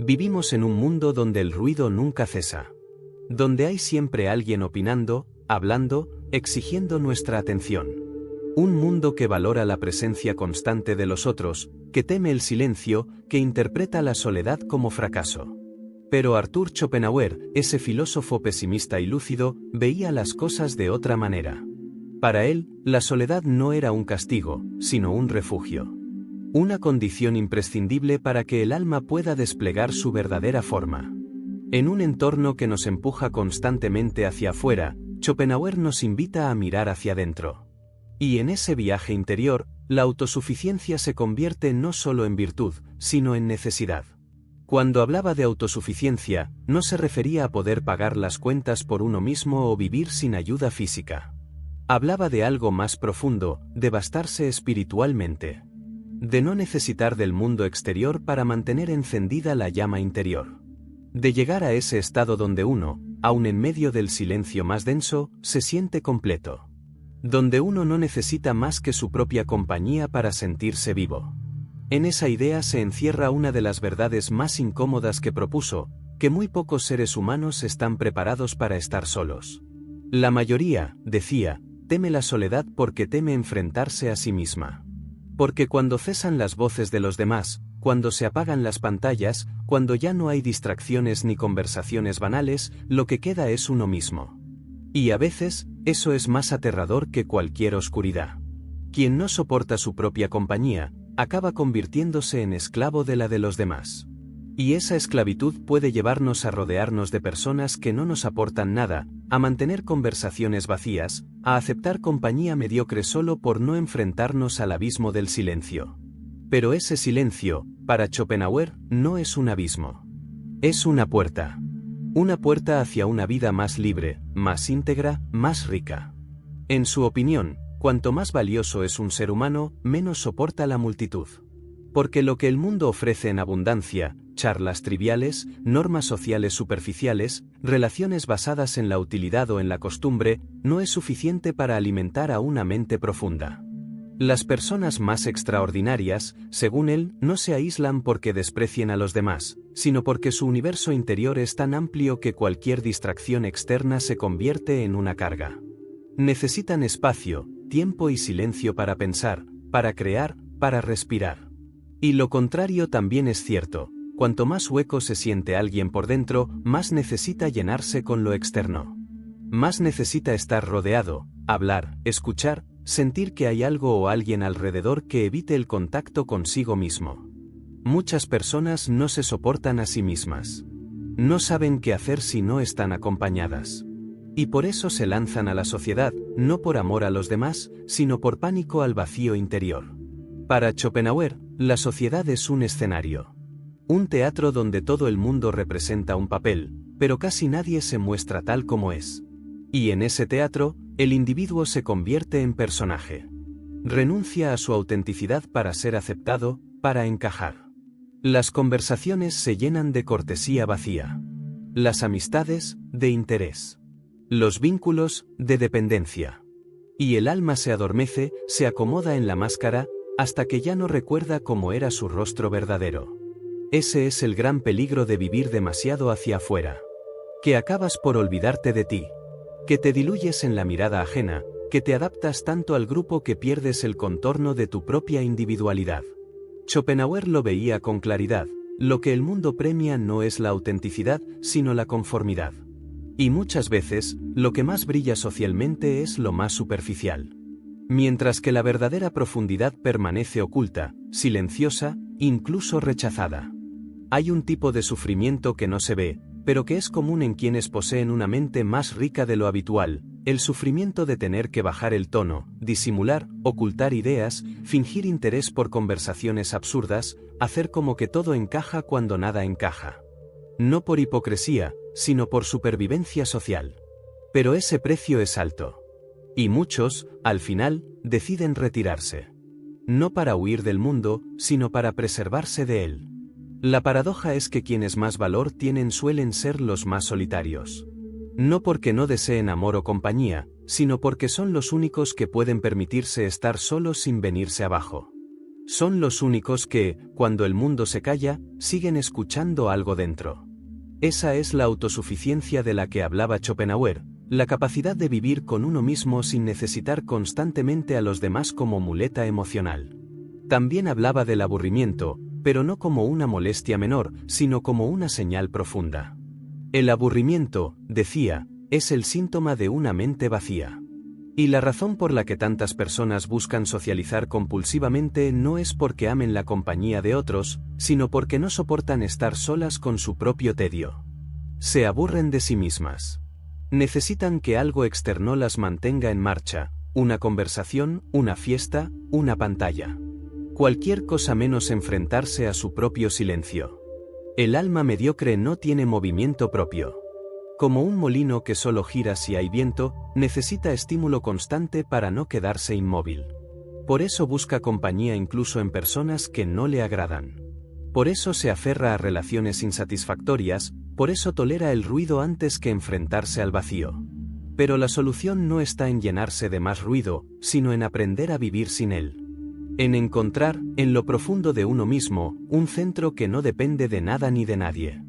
Vivimos en un mundo donde el ruido nunca cesa. Donde hay siempre alguien opinando, hablando, exigiendo nuestra atención. Un mundo que valora la presencia constante de los otros, que teme el silencio, que interpreta la soledad como fracaso. Pero Arthur Schopenhauer, ese filósofo pesimista y lúcido, veía las cosas de otra manera. Para él, la soledad no era un castigo, sino un refugio. Una condición imprescindible para que el alma pueda desplegar su verdadera forma. En un entorno que nos empuja constantemente hacia afuera, Schopenhauer nos invita a mirar hacia adentro. Y en ese viaje interior, la autosuficiencia se convierte no solo en virtud, sino en necesidad. Cuando hablaba de autosuficiencia, no se refería a poder pagar las cuentas por uno mismo o vivir sin ayuda física. Hablaba de algo más profundo, de bastarse espiritualmente. De no necesitar del mundo exterior para mantener encendida la llama interior. De llegar a ese estado donde uno, aun en medio del silencio más denso, se siente completo. Donde uno no necesita más que su propia compañía para sentirse vivo. En esa idea se encierra una de las verdades más incómodas que propuso, que muy pocos seres humanos están preparados para estar solos. La mayoría, decía, teme la soledad porque teme enfrentarse a sí misma. Porque cuando cesan las voces de los demás, cuando se apagan las pantallas, cuando ya no hay distracciones ni conversaciones banales, lo que queda es uno mismo. Y a veces, eso es más aterrador que cualquier oscuridad. Quien no soporta su propia compañía, acaba convirtiéndose en esclavo de la de los demás. Y esa esclavitud puede llevarnos a rodearnos de personas que no nos aportan nada, a mantener conversaciones vacías, a aceptar compañía mediocre solo por no enfrentarnos al abismo del silencio. Pero ese silencio, para Schopenhauer, no es un abismo. Es una puerta. Una puerta hacia una vida más libre, más íntegra, más rica. En su opinión, cuanto más valioso es un ser humano, menos soporta la multitud. Porque lo que el mundo ofrece en abundancia, charlas triviales, normas sociales superficiales, relaciones basadas en la utilidad o en la costumbre, no es suficiente para alimentar a una mente profunda. Las personas más extraordinarias, según él, no se aíslan porque desprecien a los demás, sino porque su universo interior es tan amplio que cualquier distracción externa se convierte en una carga. Necesitan espacio, tiempo y silencio para pensar, para crear, para respirar. Y lo contrario también es cierto. Cuanto más hueco se siente alguien por dentro, más necesita llenarse con lo externo. Más necesita estar rodeado, hablar, escuchar, sentir que hay algo o alguien alrededor que evite el contacto consigo mismo. Muchas personas no se soportan a sí mismas. No saben qué hacer si no están acompañadas. Y por eso se lanzan a la sociedad, no por amor a los demás, sino por pánico al vacío interior. Para Schopenhauer, la sociedad es un escenario. Un teatro donde todo el mundo representa un papel, pero casi nadie se muestra tal como es. Y en ese teatro, el individuo se convierte en personaje. Renuncia a su autenticidad para ser aceptado, para encajar. Las conversaciones se llenan de cortesía vacía. Las amistades, de interés. Los vínculos, de dependencia. Y el alma se adormece, se acomoda en la máscara, hasta que ya no recuerda cómo era su rostro verdadero. Ese es el gran peligro de vivir demasiado hacia afuera. Que acabas por olvidarte de ti. Que te diluyes en la mirada ajena, que te adaptas tanto al grupo que pierdes el contorno de tu propia individualidad. Schopenhauer lo veía con claridad, lo que el mundo premia no es la autenticidad, sino la conformidad. Y muchas veces, lo que más brilla socialmente es lo más superficial. Mientras que la verdadera profundidad permanece oculta, silenciosa, incluso rechazada. Hay un tipo de sufrimiento que no se ve, pero que es común en quienes poseen una mente más rica de lo habitual, el sufrimiento de tener que bajar el tono, disimular, ocultar ideas, fingir interés por conversaciones absurdas, hacer como que todo encaja cuando nada encaja. No por hipocresía, sino por supervivencia social. Pero ese precio es alto. Y muchos, al final, deciden retirarse. No para huir del mundo, sino para preservarse de él. La paradoja es que quienes más valor tienen suelen ser los más solitarios. No porque no deseen amor o compañía, sino porque son los únicos que pueden permitirse estar solos sin venirse abajo. Son los únicos que, cuando el mundo se calla, siguen escuchando algo dentro. Esa es la autosuficiencia de la que hablaba Schopenhauer, la capacidad de vivir con uno mismo sin necesitar constantemente a los demás como muleta emocional. También hablaba del aburrimiento, pero no como una molestia menor, sino como una señal profunda. El aburrimiento, decía, es el síntoma de una mente vacía. Y la razón por la que tantas personas buscan socializar compulsivamente no es porque amen la compañía de otros, sino porque no soportan estar solas con su propio tedio. Se aburren de sí mismas. Necesitan que algo externo las mantenga en marcha, una conversación, una fiesta, una pantalla. Cualquier cosa menos enfrentarse a su propio silencio. El alma mediocre no tiene movimiento propio. Como un molino que solo gira si hay viento, necesita estímulo constante para no quedarse inmóvil. Por eso busca compañía incluso en personas que no le agradan. Por eso se aferra a relaciones insatisfactorias, por eso tolera el ruido antes que enfrentarse al vacío. Pero la solución no está en llenarse de más ruido, sino en aprender a vivir sin él. En encontrar, en lo profundo de uno mismo, un centro que no depende de nada ni de nadie.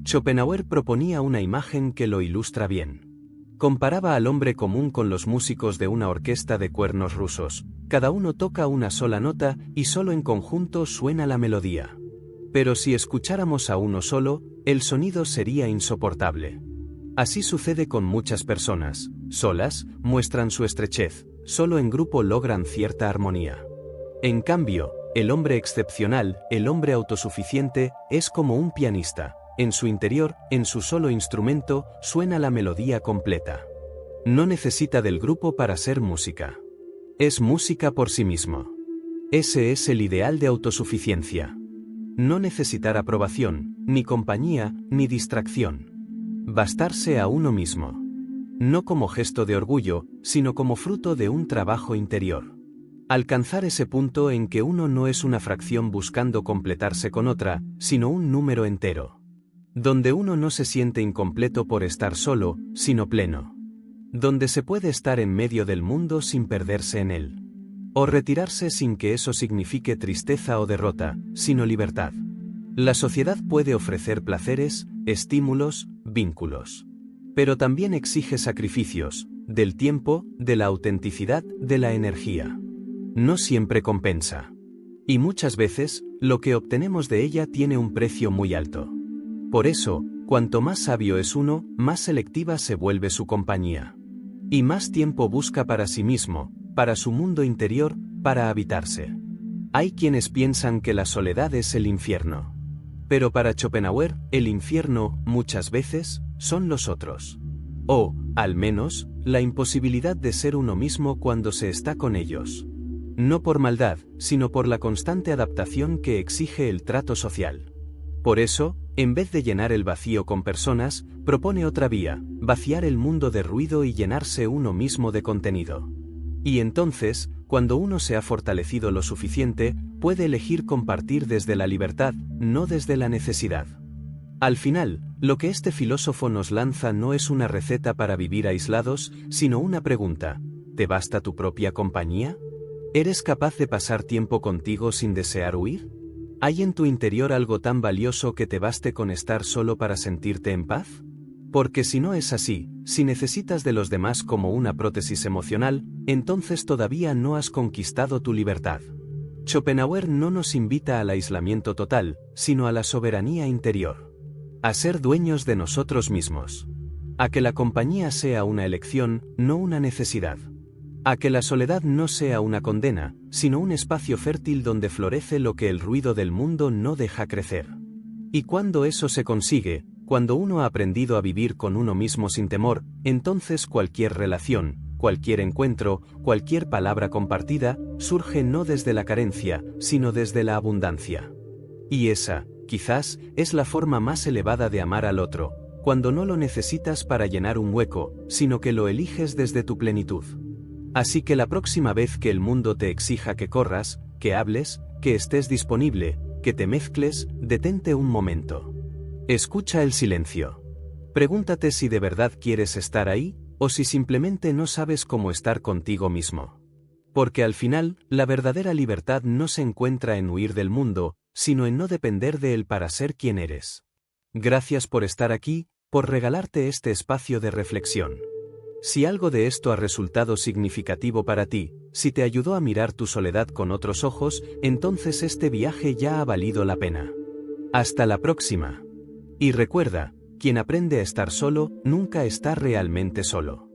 Schopenhauer proponía una imagen que lo ilustra bien. Comparaba al hombre común con los músicos de una orquesta de cuernos rusos. Cada uno toca una sola nota y solo en conjunto suena la melodía. Pero si escucháramos a uno solo, el sonido sería insoportable. Así sucede con muchas personas. Solas, muestran su estrechez, solo en grupo logran cierta armonía. En cambio, el hombre excepcional, el hombre autosuficiente, es como un pianista. En su interior, en su solo instrumento, suena la melodía completa. No necesita del grupo para ser música. Es música por sí mismo. Ese es el ideal de autosuficiencia. No necesitar aprobación, ni compañía, ni distracción. Bastarse a uno mismo. No como gesto de orgullo, sino como fruto de un trabajo interior. Alcanzar ese punto en que uno no es una fracción buscando completarse con otra, sino un número entero. Donde uno no se siente incompleto por estar solo, sino pleno. Donde se puede estar en medio del mundo sin perderse en él. O retirarse sin que eso signifique tristeza o derrota, sino libertad. La sociedad puede ofrecer placeres, estímulos, vínculos. Pero también exige sacrificios, del tiempo, de la autenticidad, de la energía. No siempre compensa. Y muchas veces, lo que obtenemos de ella tiene un precio muy alto. Por eso, cuanto más sabio es uno, más selectiva se vuelve su compañía. Y más tiempo busca para sí mismo, para su mundo interior, para habitarse. Hay quienes piensan que la soledad es el infierno. Pero para Schopenhauer, el infierno, muchas veces, son los otros. O, al menos, la imposibilidad de ser uno mismo cuando se está con ellos. No por maldad, sino por la constante adaptación que exige el trato social. Por eso, en vez de llenar el vacío con personas, propone otra vía, vaciar el mundo de ruido y llenarse uno mismo de contenido. Y entonces, cuando uno se ha fortalecido lo suficiente, puede elegir compartir desde la libertad, no desde la necesidad. Al final, lo que este filósofo nos lanza no es una receta para vivir aislados, sino una pregunta: ¿te basta tu propia compañía? ¿Eres capaz de pasar tiempo contigo sin desear huir? ¿Hay en tu interior algo tan valioso que te baste con estar solo para sentirte en paz? Porque si no es así, si necesitas de los demás como una prótesis emocional, entonces todavía no has conquistado tu libertad. Schopenhauer no nos invita al aislamiento total, sino a la soberanía interior. A ser dueños de nosotros mismos. A que la compañía sea una elección, no una necesidad. A que la soledad no sea una condena, sino un espacio fértil donde florece lo que el ruido del mundo no deja crecer. Y cuando eso se consigue, cuando uno ha aprendido a vivir con uno mismo sin temor, entonces cualquier relación, cualquier encuentro, cualquier palabra compartida, surge no desde la carencia, sino desde la abundancia. Y esa, quizás, es la forma más elevada de amar al otro, cuando no lo necesitas para llenar un hueco, sino que lo eliges desde tu plenitud. Así que la próxima vez que el mundo te exija que corras, que hables, que estés disponible, que te mezcles, detente un momento. Escucha el silencio. Pregúntate si de verdad quieres estar ahí, o si simplemente no sabes cómo estar contigo mismo. Porque al final, la verdadera libertad no se encuentra en huir del mundo, sino en no depender de él para ser quien eres. Gracias por estar aquí, por regalarte este espacio de reflexión. Si algo de esto ha resultado significativo para ti, si te ayudó a mirar tu soledad con otros ojos, entonces este viaje ya ha valido la pena. Hasta la próxima. Y recuerda, quien aprende a estar solo, nunca está realmente solo.